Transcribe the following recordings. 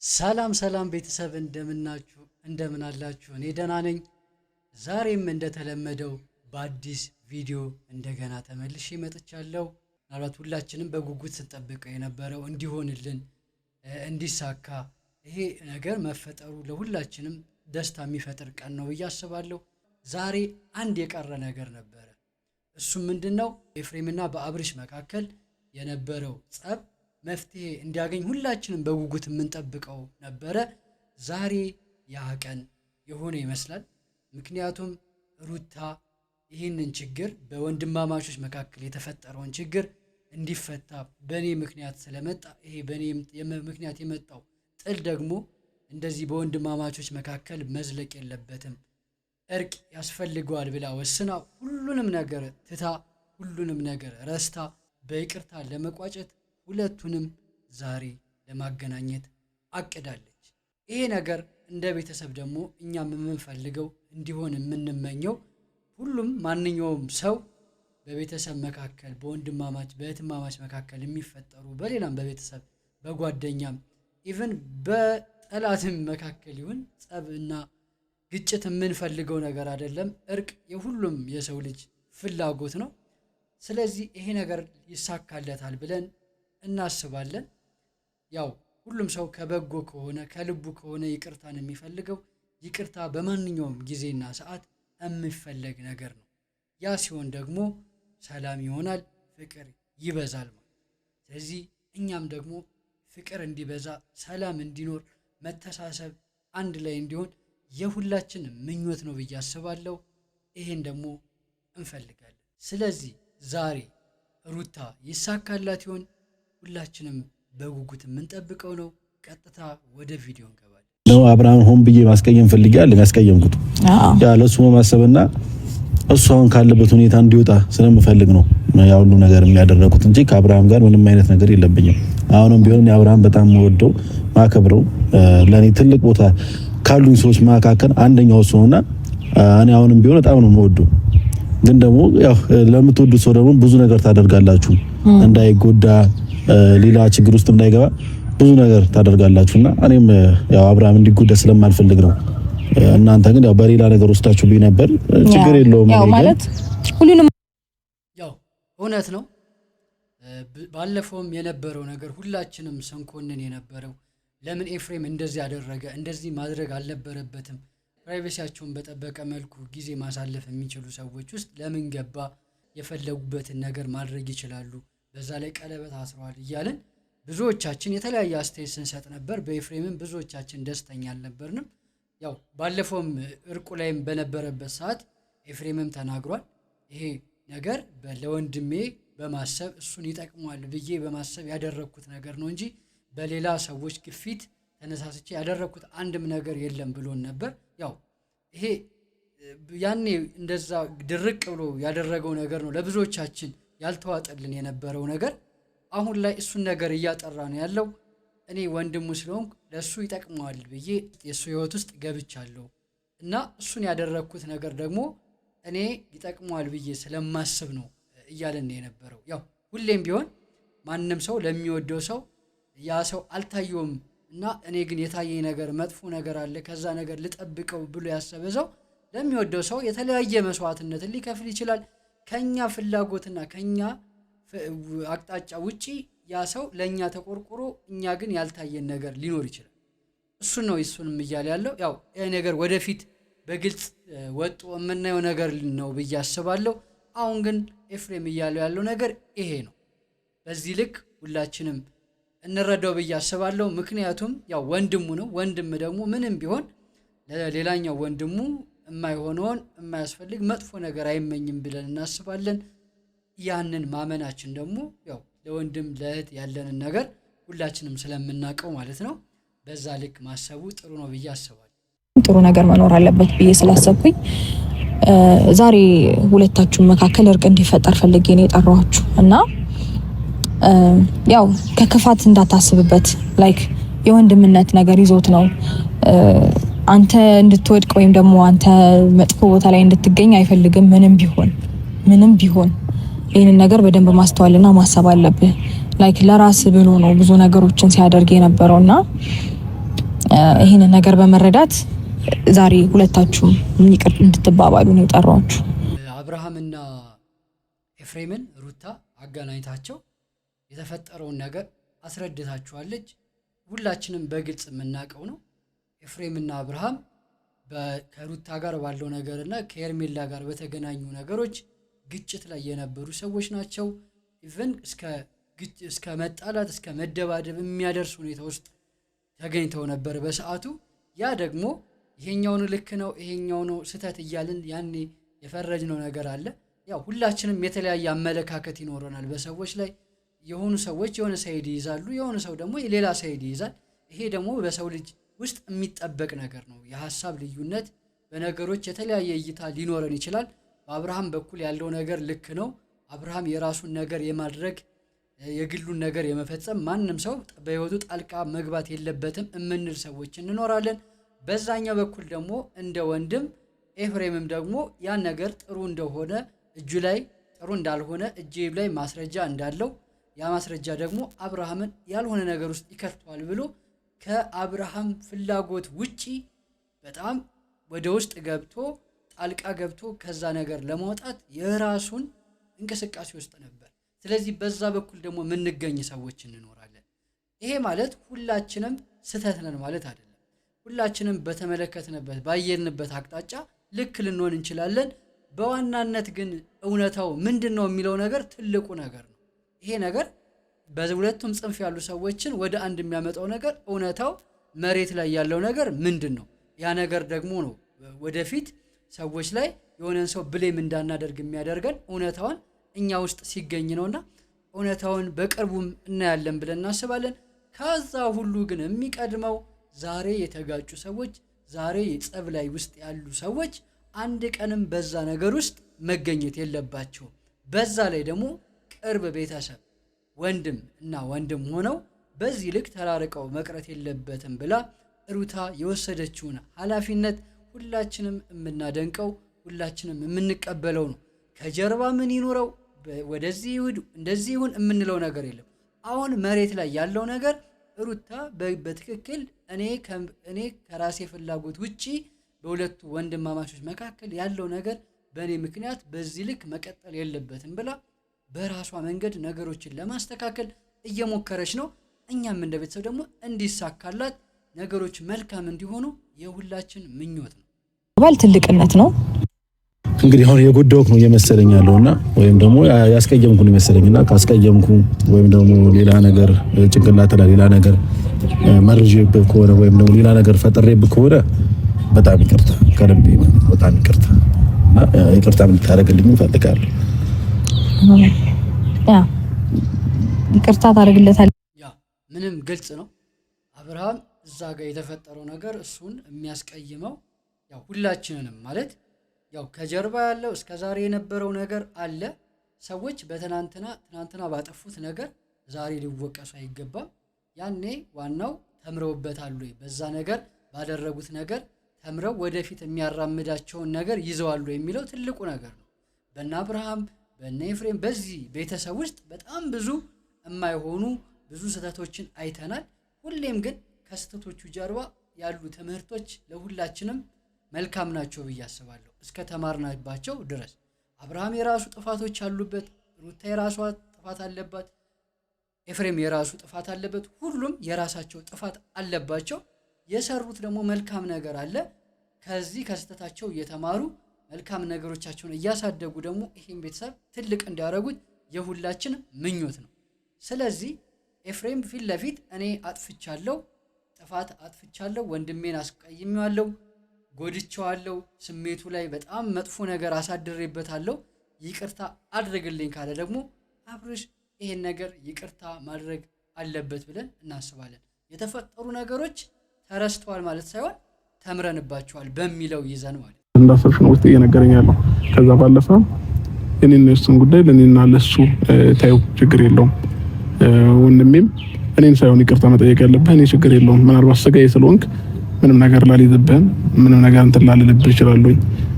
ሰላም ሰላም ቤተሰብ እንደምን አላችሁ? እኔ ደህና ነኝ። ዛሬም እንደተለመደው በአዲስ ቪዲዮ እንደገና ተመልሼ መጥቻለሁ። ምናልባት ሁላችንም በጉጉት ስንጠብቀው የነበረው እንዲሆንልን እንዲሳካ ይሄ ነገር መፈጠሩ ለሁላችንም ደስታ የሚፈጥር ቀን ነው ብዬ አስባለሁ። ዛሬ አንድ የቀረ ነገር ነበረ። እሱም ምንድነው? ኤፍሬምና በአብርሽ መካከል የነበረው ጸብ መፍትሄ እንዲያገኝ ሁላችንም በጉጉት የምንጠብቀው ነበረ። ዛሬ ያ ቀን የሆነ ይመስላል። ምክንያቱም ሩታ ይህንን ችግር በወንድማማቾች መካከል የተፈጠረውን ችግር እንዲፈታ በእኔ ምክንያት ስለመጣ ይሄ በእኔ ምክንያት የመጣው ጥል ደግሞ እንደዚህ በወንድማማቾች መካከል መዝለቅ የለበትም፣ እርቅ ያስፈልገዋል ብላ ወስና ሁሉንም ነገር ትታ ሁሉንም ነገር ረስታ በይቅርታ ለመቋጨት ሁለቱንም ዛሬ ለማገናኘት አቅዳለች። ይሄ ነገር እንደ ቤተሰብ ደግሞ እኛም የምንፈልገው እንዲሆን የምንመኘው ሁሉም ማንኛውም ሰው በቤተሰብ መካከል በወንድማማች በእህትማማች መካከል የሚፈጠሩ በሌላም በቤተሰብ በጓደኛም ኢቭን በጠላትም መካከል ይሁን ጸብና ግጭት የምንፈልገው ነገር አይደለም። እርቅ የሁሉም የሰው ልጅ ፍላጎት ነው። ስለዚህ ይሄ ነገር ይሳካለታል ብለን እናስባለን። ያው ሁሉም ሰው ከበጎ ከሆነ ከልቡ ከሆነ ይቅርታን የሚፈልገው ይቅርታ በማንኛውም ጊዜና ሰዓት የሚፈለግ ነገር ነው። ያ ሲሆን ደግሞ ሰላም ይሆናል፣ ፍቅር ይበዛል ማለት። ስለዚህ እኛም ደግሞ ፍቅር እንዲበዛ፣ ሰላም እንዲኖር፣ መተሳሰብ አንድ ላይ እንዲሆን የሁላችን ምኞት ነው ብዬ አስባለሁ። ይሄን ደግሞ እንፈልጋለን። ስለዚህ ዛሬ ሩታ ይሳካላት ይሆን? ሁላችንም በጉጉት የምንጠብቀው ነው። ቀጥታ ወደ ቪዲዮ እንገባለን። ነው አብርሃም ሆን ብዬ ማስቀየም ፈልጋለሁ። ያስቀየምኩት ያ ለሱ ማሰብና እሱ አሁን ካለበት ሁኔታ እንዲወጣ ስለምፈልግ ነው ያው ሁሉ ነገር የሚያደርጉት እንጂ ከአብርሃም ጋር ምንም አይነት ነገር የለብኝም። አሁንም ቢሆን አብርሃም በጣም ወደው ማከብረው ለኔ ትልቅ ቦታ ካሉኝ ሰዎች መካከል አንደኛው እሱ ነውና እኔ አሁንም ቢሆን በጣም ነው የምወደው። ግን ደግሞ ያው ለምትወዱት ሰው ደግሞ ብዙ ነገር ታደርጋላችሁ እንዳይጎዳ ሌላ ችግር ውስጥ እንዳይገባ ብዙ ነገር ታደርጋላችሁና እኔም ያው አብርሃም እንዲጎዳ ስለማልፈልግ ነው። እናንተ ግን ያው በሌላ ነገር ውስጣችሁ ቢነበር ችግር የለውም። ያው ማለት ሁሉንም ያው እውነት ነው። ባለፈውም የነበረው ነገር ሁላችንም ሰንኮንን የነበረው ለምን ኤፍሬም እንደዚህ ያደረገ፣ እንደዚህ ማድረግ አልነበረበትም፣ ፕራይቬሲያቸውን በጠበቀ መልኩ ጊዜ ማሳለፍ የሚችሉ ሰዎች ውስጥ ለምን ገባ፣ የፈለጉበትን ነገር ማድረግ ይችላሉ፣ በዛ ላይ ቀለበት አስረዋል እያልን ብዙዎቻችን የተለያየ አስተያየት ስንሰጥ ነበር። በኤፍሬምም ብዙዎቻችን ደስተኛ አልነበርንም። ያው ባለፈውም እርቁ ላይም በነበረበት ሰዓት ኤፍሬምም ተናግሯል። ይሄ ነገር ለወንድሜ በማሰብ እሱን ይጠቅመዋል ብዬ በማሰብ ያደረኩት ነገር ነው እንጂ በሌላ ሰዎች ግፊት ተነሳስቼ ያደረኩት አንድም ነገር የለም ብሎን ነበር። ያው ይሄ ያኔ እንደዛ ድርቅ ብሎ ያደረገው ነገር ነው ለብዙዎቻችን ያልተዋጠልን የነበረው ነገር። አሁን ላይ እሱን ነገር እያጠራ ነው ያለው። እኔ ወንድሙ ስለሆንኩ ለሱ ይጠቅመዋል ብዬ የሱ ህይወት ውስጥ ገብቻለሁ እና እሱን ያደረኩት ነገር ደግሞ እኔ ይጠቅመዋል ብዬ ስለማስብ ነው እያለን የነበረው። ያው ሁሌም ቢሆን ማንም ሰው ለሚወደው ሰው ያ ሰው አልታየውም እና እኔ ግን የታየኝ ነገር መጥፎ ነገር አለ ከዛ ነገር ልጠብቀው ብሎ ያሰበ ሰው ለሚወደው ሰው የተለያየ መስዋዕትነትን ሊከፍል ይችላል። ከኛ ፍላጎትና ከኛ አቅጣጫ ውጪ ያ ሰው ለኛ ተቆርቆሮ እኛ ግን ያልታየን ነገር ሊኖር ይችላል። እሱንም እያለ ያለው ያው ይሄ ነገር ወደፊት በግልጽ ወጥቶ የምናየው ነገር ነው ብዬ አስባለሁ። አሁን ግን ኤፍሬም እያለው ያለው ነገር ይሄ ነው። በዚህ ልክ ሁላችንም እንረዳው ብዬ አስባለሁ። ምክንያቱም ያው ወንድሙ ነው። ወንድም ደግሞ ምንም ቢሆን ለሌላኛው ወንድሙ የማይሆነውን የማያስፈልግ መጥፎ ነገር አይመኝም ብለን እናስባለን። ያንን ማመናችን ደግሞ ያው ለወንድም ለእህት ያለንን ነገር ሁላችንም ስለምናውቀው ማለት ነው። በዛ ልክ ማሰቡ ጥሩ ነው ብዬ አስባለሁ። ጥሩ ነገር መኖር አለበት ብዬ ስላሰብኩኝ ዛሬ ሁለታችሁም መካከል እርቅ እንዲፈጠር ፈልጌ ነው የጠራኋችሁ እና ያው ከክፋት እንዳታስብበት ላይክ የወንድምነት ነገር ይዞት ነው አንተ እንድትወድቅ ወይም ደግሞ አንተ መጥፎ ቦታ ላይ እንድትገኝ አይፈልግም። ምንም ቢሆን ይህንን ነገር በደንብ ማስተዋልና ማሰብ አለብህ። ላይክ ለራስ ብሎ ነው ብዙ ነገሮችን ሲያደርግ የነበረውና ይሄንን ነገር በመረዳት ዛሬ ሁለታችሁም ይቅር እንድትባባሉ ነው የጠራኋችሁ። አብርሃምና ኤፍሬምን ሩታ አገናኝታቸው የተፈጠረውን ነገር አስረድታችኋለች። ሁላችንም በግልጽ የምናውቀው ነው። ኤፍሬምና አብርሃም ከሩታ ጋር ባለው ነገርና ከኤርሜላ ጋር በተገናኙ ነገሮች ግጭት ላይ የነበሩ ሰዎች ናቸው። ኢቭን እስከ መጣላት እስከ መደባደብ የሚያደርስ ሁኔታ ውስጥ ተገኝተው ነበር በሰዓቱ። ያ ደግሞ ይሄኛውን ልክ ነው ይሄኛው ነው ስህተት እያልን ያኔ የፈረጅነው ነገር አለ። ያው ሁላችንም የተለያየ አመለካከት ይኖረናል በሰዎች ላይ። የሆኑ ሰዎች የሆነ ሳይድ ይይዛሉ፣ የሆነ ሰው ደግሞ የሌላ ሳይድ ይይዛል። ይሄ ደግሞ በሰው ልጅ ውስጥ የሚጠበቅ ነገር ነው። የሀሳብ ልዩነት፣ በነገሮች የተለያየ እይታ ሊኖረን ይችላል። በአብርሃም በኩል ያለው ነገር ልክ ነው። አብርሃም የራሱን ነገር የማድረግ የግሉን ነገር የመፈጸም ማንም ሰው በህይወቱ ጣልቃ መግባት የለበትም እምንል ሰዎች እንኖራለን። በዛኛው በኩል ደግሞ እንደ ወንድም ኤፍሬምም ደግሞ ያን ነገር ጥሩ እንደሆነ እጁ ላይ ጥሩ እንዳልሆነ እጄ ላይ ማስረጃ እንዳለው ያ ማስረጃ ደግሞ አብርሃምን ያልሆነ ነገር ውስጥ ይከቷል ብሎ ከአብርሃም ፍላጎት ውጪ በጣም ወደ ውስጥ ገብቶ ጣልቃ ገብቶ ከዛ ነገር ለማውጣት የራሱን እንቅስቃሴ ውስጥ ነበር። ስለዚህ በዛ በኩል ደግሞ የምንገኝ ሰዎች እንኖራለን። ይሄ ማለት ሁላችንም ስህተት ነን ማለት አይደለም። ሁላችንም በተመለከትንበት ባየንበት አቅጣጫ ልክ ልንሆን እንችላለን። በዋናነት ግን እውነታው ምንድነው የሚለው ነገር ትልቁ ነገር ነው። ይሄ ነገር በሁለቱም ጽንፍ ያሉ ሰዎችን ወደ አንድ የሚያመጣው ነገር እውነታው መሬት ላይ ያለው ነገር ምንድነው? ያ ነገር ደግሞ ነው ወደፊት ሰዎች ላይ የሆነን ሰው ብሌም እንዳናደርግ የሚያደርገን እውነታውን እኛ ውስጥ ሲገኝ ነውና እውነታውን በቅርቡም እናያለን ብለን እናስባለን። ከዛ ሁሉ ግን የሚቀድመው ዛሬ የተጋጩ ሰዎች፣ ዛሬ የጸብ ላይ ውስጥ ያሉ ሰዎች አንድ ቀንም በዛ ነገር ውስጥ መገኘት የለባቸውም። በዛ ላይ ደግሞ ቅርብ ቤተሰብ ወንድም እና ወንድም ሆነው በዚህ ልክ ተራርቀው መቅረት የለበትም ብላ ሩታ የወሰደችውን ኃላፊነት ሁላችንም የምናደንቀው ሁላችንም የምንቀበለው ነው። ከጀርባ ምን ይኖረው ወደዚህ ይሁን እንደዚህ ይሁን የምንለው ነገር የለም። አሁን መሬት ላይ ያለው ነገር ሩታ በትክክል እኔ ከራሴ ፍላጎት ውጪ በሁለቱ ወንድማማቾች መካከል ያለው ነገር በእኔ ምክንያት በዚህ ልክ መቀጠል የለበትም ብላ በራሷ መንገድ ነገሮችን ለማስተካከል እየሞከረች ነው። እኛም እንደ ቤተሰብ ደግሞ እንዲሳካላት ነገሮች መልካም እንዲሆኑ የሁላችን ምኞት ነው። ባል ትልቅነት ነው። እንግዲህ አሁን የጎዳውክ ነው እየመሰለኝ ያለውና ወይም ደግሞ ያስቀየምኩ ነው መሰለኝና ካስቀየምኩ ወይም ደግሞ ሌላ ነገር ጭንቅላት ላይ ሌላ ነገር መርጄብህ ከሆነ ወይም ደግሞ ሌላ ነገር ፈጥሬብህ ከሆነ በጣም ይቅርታ፣ ከልቤ በጣም ይቅርታ እና ይቅርታ እንድታደርግልኝ እፈልጋለሁ። ያ ይቅርታ ታደርግለታል። ያ ምንም ግልጽ ነው። አብርሃም እዛ ጋር የተፈጠረው ነገር እሱን የሚያስቀይመው ያው ሁላችንንም ማለት ያው ከጀርባ ያለው እስከዛሬ የነበረው ነገር አለ። ሰዎች ትናንትና ባጠፉት ነገር ዛሬ ሊወቀሱ አይገባም። ያኔ ዋናው ተምረውበታል ወይ በዛ ነገር ባደረጉት ነገር ተምረው ወደፊት የሚያራምዳቸውን ነገር ይዘዋል የሚለው ትልቁ ነገር ነው። በእነ አብርሃም በእነ ኤፍሬም በዚህ ቤተሰብ ውስጥ በጣም ብዙ የማይሆኑ ብዙ ስህተቶችን አይተናል። ሁሌም ግን ከስህተቶቹ ጀርባ ያሉ ትምህርቶች ለሁላችንም መልካም ናቸው ብዬ አስባለሁ እስከ ተማርናባቸው ድረስ። አብርሃም የራሱ ጥፋቶች አሉበት፣ ሩታ የራሷ ጥፋት አለባት፣ ኤፍሬም የራሱ ጥፋት አለበት። ሁሉም የራሳቸው ጥፋት አለባቸው። የሰሩት ደግሞ መልካም ነገር አለ። ከዚህ ከስህተታቸው እየተማሩ መልካም ነገሮቻቸውን እያሳደጉ ደግሞ ይሄን ቤተሰብ ትልቅ እንዲያደርጉት የሁላችን ምኞት ነው። ስለዚህ ኤፍሬም ፊት ለፊት እኔ ጥፋት አጥፍቻለሁ፣ ወንድሜን አስቀይሜዋለሁ፣ ጎድቼዋለሁ፣ ስሜቱ ላይ በጣም መጥፎ ነገር አሳድሬበታለሁ፣ ይቅርታ አድርግልኝ ካለ ደግሞ አብርሽ ይሄን ነገር ይቅርታ ማድረግ አለበት ብለን እናስባለን። የተፈጠሩ ነገሮች ተረስተዋል ማለት ሳይሆን ተምረንባቸዋል በሚለው ይዘን ማለት እንዳሰብሽ ነው ውስጥ እየነገረኝ ያለው። ከዛ ባለፈ እኔና እሱን ጉዳይ ለኔና ለሱ ታዩ ችግር የለውም። ወንድሜም እኔን ሳይሆን ይቅርታ መጠየቅ ያለብህ እኔ ችግር የለውም። ምናልባት ስጋዬ ስለሆንክ ምንም ነገር ላልይዝብህ ምንም ነገር እንትን ላልልብህ እችላለሁ።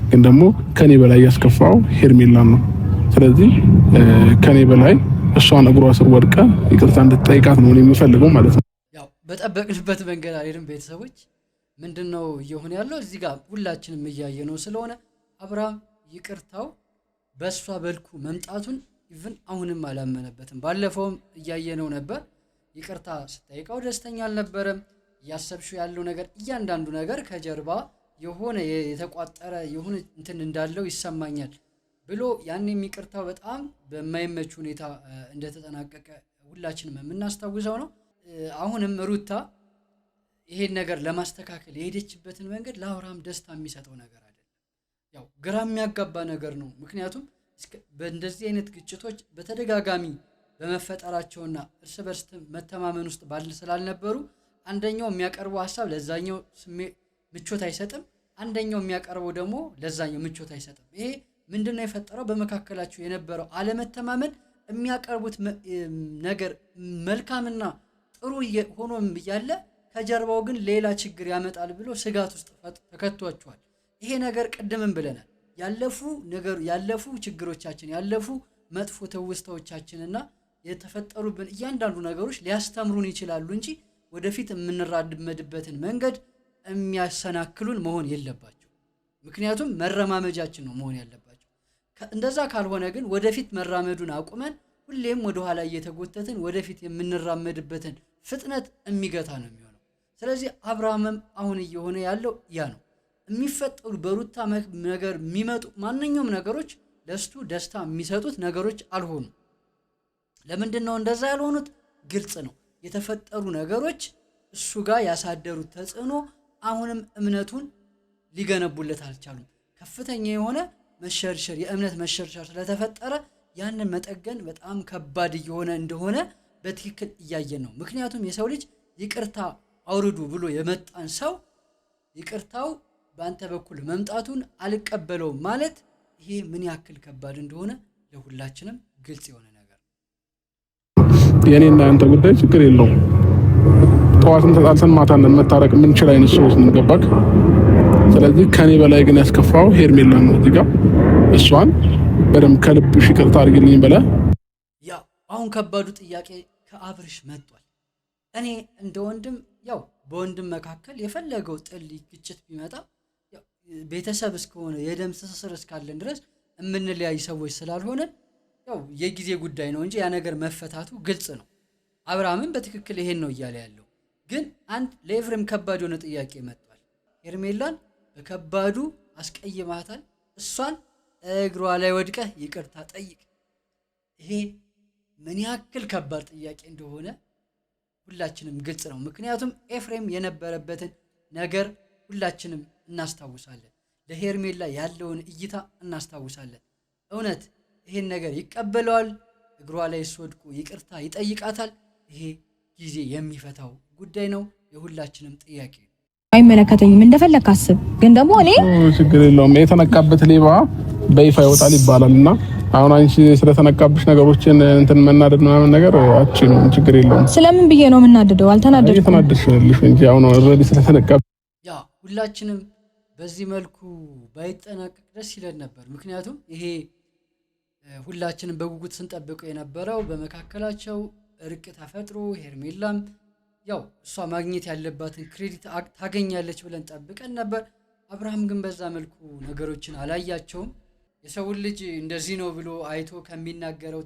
ግን ደግሞ ከኔ በላይ ያስከፋው ሄርሜላን ነው። ስለዚህ ከኔ በላይ እሷን እግሯ ስር ወድቃ ይቅርታ እንድትጠይቃት ነው የምፈልገው ማለት ነው። ያው በጠበቅንበት መንገድ አልሄድም። ቤተሰቦች ምንድነው እየሆነ ያለው እዚህ ጋር ሁላችንም እያየነው ስለሆነ አብርሃም ይቅርታው በሷ በልኩ መምጣቱን ኢቭን አሁንም አላመነበትም። ባለፈውም እያየነው ነበር። ይቅርታ ስጠይቀው ደስተኛ አልነበረም። ያሰብሽው ያለው ነገር እያንዳንዱ ነገር ከጀርባ የሆነ የተቋጠረ የሆነ እንትን እንዳለው ይሰማኛል ብሎ ያኔም ይቅርታው በጣም በማይመች ሁኔታ እንደተጠናቀቀ ሁላችንም የምናስታውሰው ነው። አሁንም ሩታ ይሄን ነገር ለማስተካከል የሄደችበትን መንገድ ለአብርሃም ደስታ የሚሰጠው ነገር አይደለም። ያው ግራ የሚያጋባ ነገር ነው። ምክንያቱም በእንደዚህ አይነት ግጭቶች በተደጋጋሚ በመፈጠራቸውና እርስ በርስ መተማመን ውስጥ ስላልነበሩ አንደኛው የሚያቀርበው ሐሳብ ለዛኛው ምቾት አይሰጥም፣ አንደኛው የሚያቀርበው ደግሞ ለዛኛው ምቾት አይሰጥም። ይሄ ምንድነው የፈጠረው? በመካከላቸው የነበረው አለመተማመን የሚያቀርቡት ነገር መልካምና ጥሩ ሆኖም እያለ ከጀርባው ግን ሌላ ችግር ያመጣል ብሎ ስጋት ውስጥ ተከቷቸዋል። ይሄ ነገር ቅድምም ብለናል። ያለፉ ችግሮቻችን ያለፉ መጥፎ ትውስታዎቻችንና የተፈጠሩብን እያንዳንዱ ነገሮች ሊያስተምሩን ይችላሉ እንጂ ወደፊት የምንራመድበትን መንገድ የሚያሰናክሉን መሆን የለባቸው። ምክንያቱም መረማመጃችን ነው መሆን ያለባቸው። እንደዛ ካልሆነ ግን ወደፊት መራመዱን አቁመን ሁሌም ወደኋላ እየተጎተትን ወደፊት የምንራመድበትን ፍጥነት የሚገታ ነው የሚሆነው። ስለዚህ አብርሃምም አሁን እየሆነ ያለው ያ ነው። የሚፈጠሩ በሩታ ነገር የሚመጡ ማንኛውም ነገሮች ለስቱ ደስታ የሚሰጡት ነገሮች አልሆኑም። ለምንድን ነው እንደዛ ያልሆኑት? ግልጽ ነው። የተፈጠሩ ነገሮች እሱ ጋር ያሳደሩት ተጽዕኖ አሁንም እምነቱን ሊገነቡለት አልቻሉም። ከፍተኛ የሆነ መሸርሸር የእምነት መሸርሸር ስለተፈጠረ ያንን መጠገን በጣም ከባድ እየሆነ እንደሆነ በትክክል እያየን ነው። ምክንያቱም የሰው ልጅ ይቅርታ አውርዱ ብሎ የመጣን ሰው ይቅርታው በአንተ በኩል መምጣቱን አልቀበለውም ማለት ይሄ ምን ያክል ከባድ እንደሆነ ለሁላችንም ግልጽ የሆነ ነገር ነው። የኔና ያንተ ጉዳይ ችግር የለውም። ጠዋትን ተጣልተን ማታን መታረቅ የምንችል አይነት ሰዎች ምን ገባክ? ስለዚህ ከኔ በላይ ግን ያስከፋው ሄርሜላ ነው። እዚህ ጋር እሷን በደንብ ከልብሽ ይቅርታ አድርግልኝ ብለህ ያው አሁን ከባዱ ጥያቄ ከአብርሽ መጥቷል። እኔ እንደ ወንድም ያው በወንድም መካከል የፈለገው ጥል ግጭት ቢመጣ ቤተሰብ እስከሆነ የደም ትስስር እስካለን ድረስ የምንለያይ ሰዎች ስላልሆነ ያው የጊዜ ጉዳይ ነው እንጂ ያ ነገር መፈታቱ ግልጽ ነው። አብርሃምም በትክክል ይሄን ነው እያለ ያለው። ግን አንድ ለኤፍሬም ከባድ የሆነ ጥያቄ መጥቷል። ሄርሜላን በከባዱ አስቀይማታል። እሷን እግሯ ላይ ወድቀህ ይቅርታ ጠይቅ። ይሄ ምን ያክል ከባድ ጥያቄ እንደሆነ ሁላችንም ግልጽ ነው። ምክንያቱም ኤፍሬም የነበረበትን ነገር ሁላችንም እናስታውሳለን። ለሄርሜላ ያለውን እይታ እናስታውሳለን። እውነት ይሄን ነገር ይቀበለዋል? እግሯ ላይ ወድቆ ይቅርታ ይጠይቃታል? ይሄ ጊዜ የሚፈታው ጉዳይ ነው። የሁላችንም ጥያቄ ነው። አይመለከተኝም፣ እንደፈለክ አስብ። ግን ደግሞ እኔ ችግር የለውም። የተነካበት ሌባ በይፋ ይወጣል ይባላልና አሁን አንቺ ስለተነካብሽ ነገሮችን እንትን መናደድ ምናምን ነገር አቺም ችግር የለውም። ስለምን ብዬ ነው የምናደደው? አልተናደድኩም። የተናደድሽልሽ እንጂ አሁን ኦልሬዲ ስለተነካ ያ ሁላችንም በዚህ መልኩ ባይጠናቀቅ ደስ ይለን ነበር። ምክንያቱም ይሄ ሁላችንም በጉጉት ስንጠብቀው የነበረው በመካከላቸው እርቅ ተፈጥሮ ሄርሜላም ያው እሷ ማግኘት ያለባትን ክሬዲት ታገኛለች ብለን ጠብቀን ነበር። አብርሃም ግን በዛ መልኩ ነገሮችን አላያቸውም። የሰውን ልጅ እንደዚህ ነው ብሎ አይቶ ከሚናገረው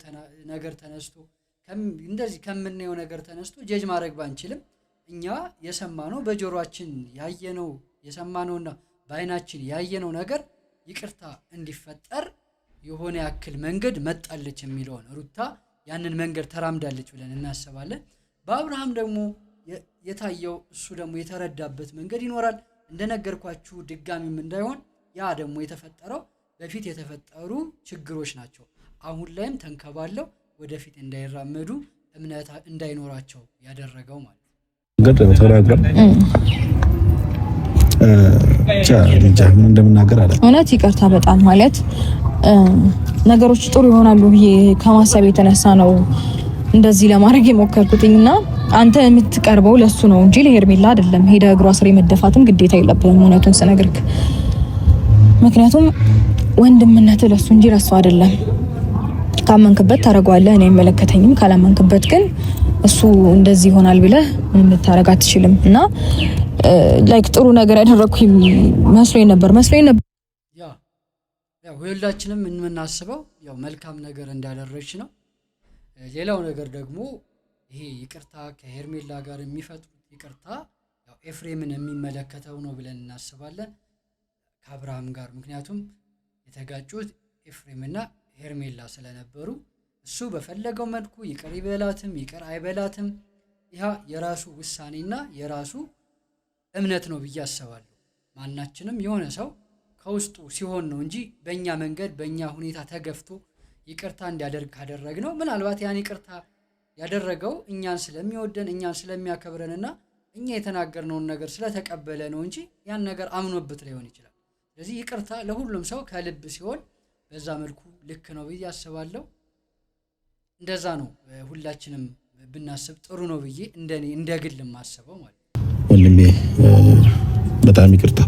ነገር ተነስቶ እንደዚህ ከምናየው ነገር ተነስቶ ጀጅ ማድረግ ባንችልም እኛ የሰማነው በጆሮአችን ያየነው የሰማነውና በአይናችን ያየነው ነገር ይቅርታ እንዲፈጠር የሆነ ያክል መንገድ መጣለች የሚለውን ሩታ ያንን መንገድ ተራምዳለች ብለን እናስባለን። በአብርሃም ደግሞ የታየው እሱ ደግሞ የተረዳበት መንገድ ይኖራል። እንደነገርኳችሁ ድጋሚም እንዳይሆን ያ ደግሞ የተፈጠረው በፊት የተፈጠሩ ችግሮች ናቸው። አሁን ላይም ተንከባለው ወደፊት እንዳይራመዱ እምነት እንዳይኖራቸው ያደረገው ማለት ነው። ምን እንደምናገር አለ። እውነት ይቅርታ በጣም ማለት ነገሮች ጥሩ ይሆናሉ ብዬ ከማሰብ የተነሳ ነው እንደዚህ ለማድረግ የሞከርኩትኝና አንተ የምትቀርበው ለሱ ነው እንጂ ለሄርሜላ አይደለም። ሄደ እግሯ ስር መደፋትም ግዴታ የለብህም እውነቱን ስነግርክ። ምክንያቱም ወንድምነት ለሱ እንጂ ለሱ አይደለም። ካመንክበት ታረጋለህ፣ እኔ አይመለከተኝም። ካላመንክበት ግን እሱ እንደዚህ ይሆናል ብለህ ምንም ልታረግ አትችልም። እና ላይክ ጥሩ ነገር ያደረኩኝ መስሎኝ ነበር ያው ሁላችንም የምናስበው ያው መልካም ነገር እንዳደረግሽ ነው። ሌላው ነገር ደግሞ ይሄ ይቅርታ ከሄርሜላ ጋር የሚፈጥሩት ይቅርታ ያው ኤፍሬምን የሚመለከተው ነው ብለን እናስባለን ከአብርሃም ጋር። ምክንያቱም የተጋጩት ኤፍሬምና ሄርሜላ ስለነበሩ እሱ በፈለገው መልኩ ይቅር ይበላትም ይቅር አይበላትም ያ የራሱ ውሳኔና የራሱ እምነት ነው ብዬ አስባለሁ። ማናችንም የሆነ ሰው ከውስጡ ሲሆን ነው እንጂ በእኛ መንገድ በእኛ ሁኔታ ተገፍቶ ይቅርታ እንዲያደርግ ካደረግነው ምናልባት ያን ይቅርታ ያደረገው እኛን ስለሚወደን እኛን ስለሚያከብረንና እኛ የተናገርነውን ነገር ስለተቀበለ ነው እንጂ ያን ነገር አምኖበት ላይሆን ይችላል። ስለዚህ ይቅርታ ለሁሉም ሰው ከልብ ሲሆን በዛ መልኩ ልክ ነው ብዬ አስባለሁ። እንደዛ ነው ሁላችንም ብናስብ ጥሩ ነው ብዬ እንደኔ እንደግል ማስበው ማለት ነው። ወንድሜ በጣም ይቅርታ።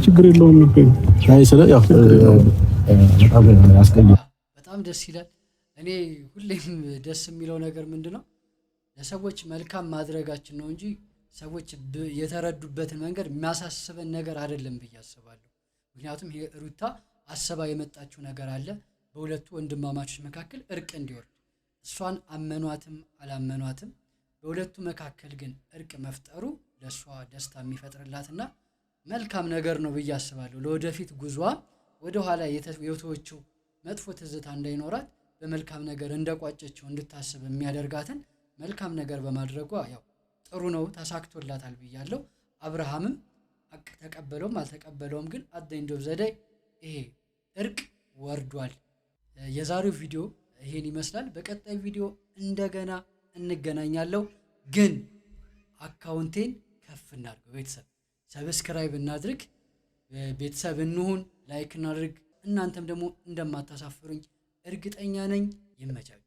ችግር የለውም። በጣም ደስ ይላል። እኔ ሁሌም ደስ የሚለው ነገር ምንድነው ለሰዎች መልካም ማድረጋችን ነው እንጂ ሰዎች የተረዱበትን መንገድ የሚያሳስበን ነገር አይደለም ብዬ አስባለሁ። ምክንያቱም ይሄ ሩታ አሰባ የመጣችው ነገር አለ በሁለቱ ወንድማማቾች መካከል እርቅ እንዲወርድ እሷን አመኗትም አላመኗትም በሁለቱ መካከል ግን እርቅ መፍጠሩ ለሷ ደስታ የሚፈጥርላትና መልካም ነገር ነው ብዬ አስባለሁ። ለወደፊት ጉዟ ወደ ኋላ የተወችው መጥፎ ትዝታ እንዳይኖራት በመልካም ነገር እንደቋጨችው እንድታስብ የሚያደርጋትን መልካም ነገር በማድረጓ ያው ጥሩ ነው ተሳክቶላታል ብያለሁ። አብርሃምም ተቀበለውም አልተቀበለውም ግን አደንጆብ ዘዳይ ይሄ እርቅ ወርዷል። የዛሬው ቪዲዮ ይሄን ይመስላል። በቀጣይ ቪዲዮ እንደገና እንገናኛለን። ግን አካውንቴን ከፍ እናድርግ፣ ቤተሰብ ሰብስክራይብ እናድርግ፣ ቤተሰብ እንሁን፣ ላይክ እናድርግ። እናንተም ደግሞ እንደማታሳፍሩኝ እርግጠኛ ነኝ። ይመቻችሁ።